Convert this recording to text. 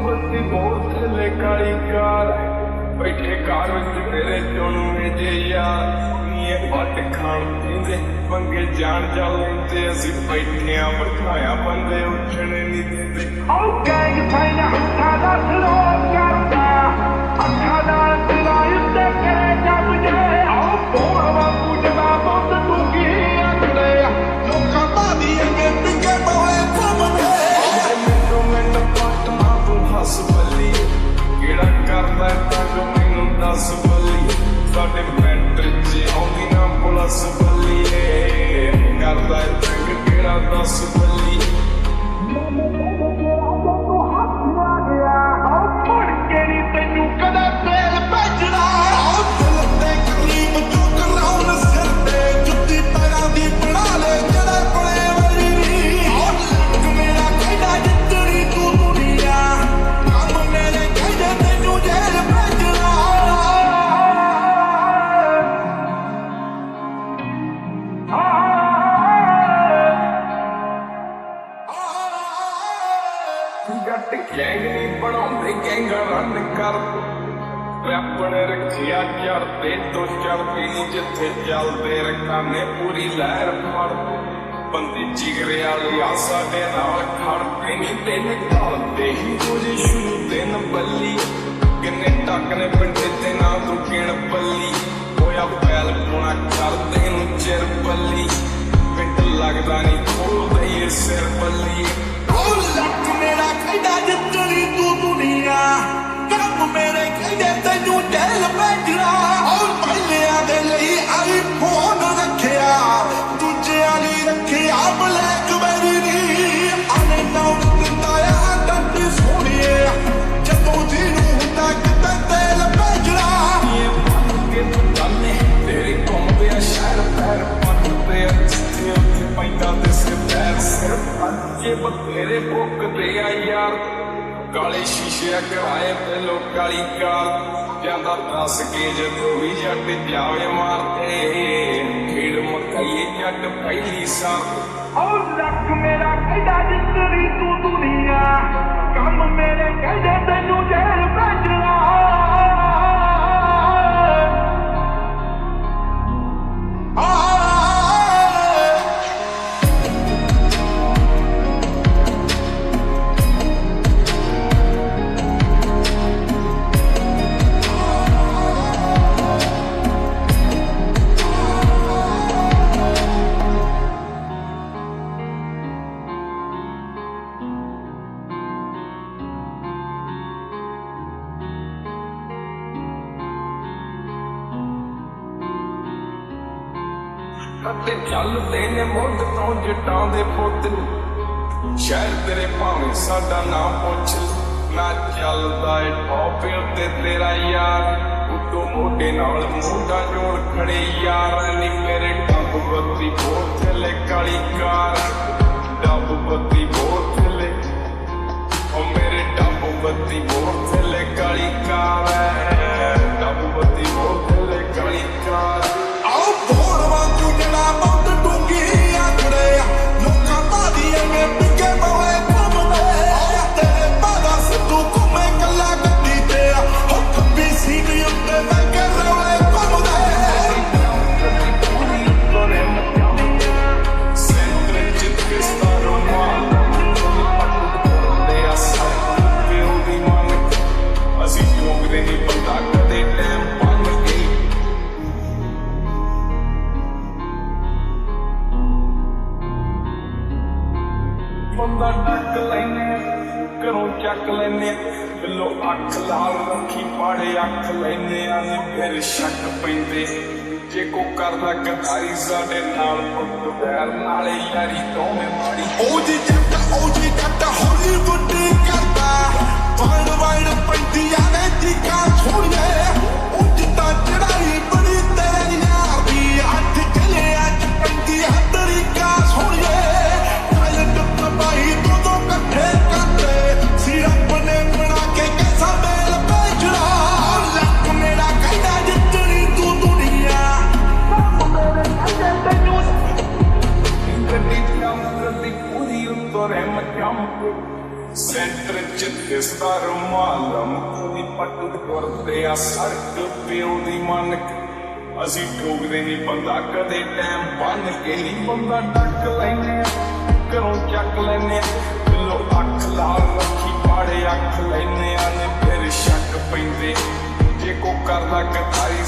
बत्ती बहुत थले काली कार बैठे कार विच तेरे चुनवे जे यार नीए पट खाण पींदे पंगे जान जा लेंदे असीं बैठे आ बिठाया बंदे उठने नहीं देंदे ओ गैंग साइन हत्था दा स्लो करदा अखा दा दिला उत्ते करे जब जे ओ बोल वांगू जवाब तू की आखदे लोकां बादी अगे पिंगे बोए घुमदे मिनट पट ना तू हस बली केड़ा करदा तंग मैनू दस बली साडे मिंट च आउंदी ना पुलिस बली करदा तंग केड़ा दस बली जट गैंग नहीं बनाते गैंग रन कर अपने रखिया चढ़ते तो चढ़ती नहीं जिथे चलते रखाने पूरी लहर फड़ बंदे जिगरे वाले आ साडे नाल खड़ते नहीं दिन घलते ही कुछ शुरू दिन बल्ली किन्ने टकने पिंडे ते ना तू किण बल्ली होया बैल पुणा करते नू चिर बल्ली पिंड लगदा नहीं खोलदे ये सिर बल्ली लक मेरा खैडा जितनी तू दुनिया कब मेरे खैडे तैनू जेल भेजना और पहले आदे लई आईफोन रखिया दूजे वाली रखिया ब्लैकबेरी नी आने नाउन दिंदा आ डंडी सोहणीए जदों जीनू हुंदा किते तेल भेजना ये बन के जाने तेरे घुमदे आ शहर पैर पटदे आ जिथे उत्थे पैंदा ते सिर पैर सिर पंजे बथेरे भुकदे आ यार काले शीशे कराए पहलो काली कार जांदा दस के जदों भी जट जावे मारते खेड़ मकाइए जट पहली सार और लक मेरा कहदा जितनी तू दुनिया कम मेरे कहदे तैनू जेल भेजना चलते ने मुल्क तो जटां दे पुत शहर तेरे भावें साडा नाम पुछ ना चलदा ए टॉपे उत्ते तेरा यार उतों मोढे नाल मोढा जोड़ खड़े यार नी मेरे डब बत्ती बोल थले काली कार डब बत्ती बोल थले ओ मेरे डब बत्ती बोल थले काली कार डब बत्ती बोल थले काली कार आओ बोल वांगू जड़ा बंदा डक लैने घरों चक लैने बिलो अख लाल रखी पाड़े अख लैने आने फिर शक पैंदे जे को करदा गदारी साडे नाल पुत बैर नाले यारी दोवें माड़ी ओ जी जट हॉलीवुड करदा वर्ल्ड वाइड पैंदियां ने चीकां छोड़िए उंज तां चढ़ाई बड़ी तेरे यार दी अठ चले अज पैंदी तरीका छोड़िए I'm ਦਿਸਦਾ ਰੁਮਾਲ ਮੁਕਦੀ ਪੱਟ ਕਰਦੇ ਆ ਸੜਕ ਪਿਓ ਦੀ ਮੰਨ ਕੇ ਅਸੀਂ ਠੋਕਦੇ ਨਹੀਂ ਬੰਦਾ ਕਦੇ ਟਾਈਮ ਬੰਨ ਕੇ ਨਹੀਂ ਬੰਦਾ ਟੱਕ ਲੈਨੇ ਘਰੋਂ ਚੱਕ ਲੈਨੇ ਕਿਲੋ ਅੱਖ ਲਾਲ ਰੱਖੀ ਪਾੜੇ ਅੱਖ ਲੈਨੇ ਆ ਨੇ ਫਿਰ ਸ਼ੱਕ ਪੈਂਦੇ ਜੇ ਕੋ ਕਰਦਾ ਕਤਾਈ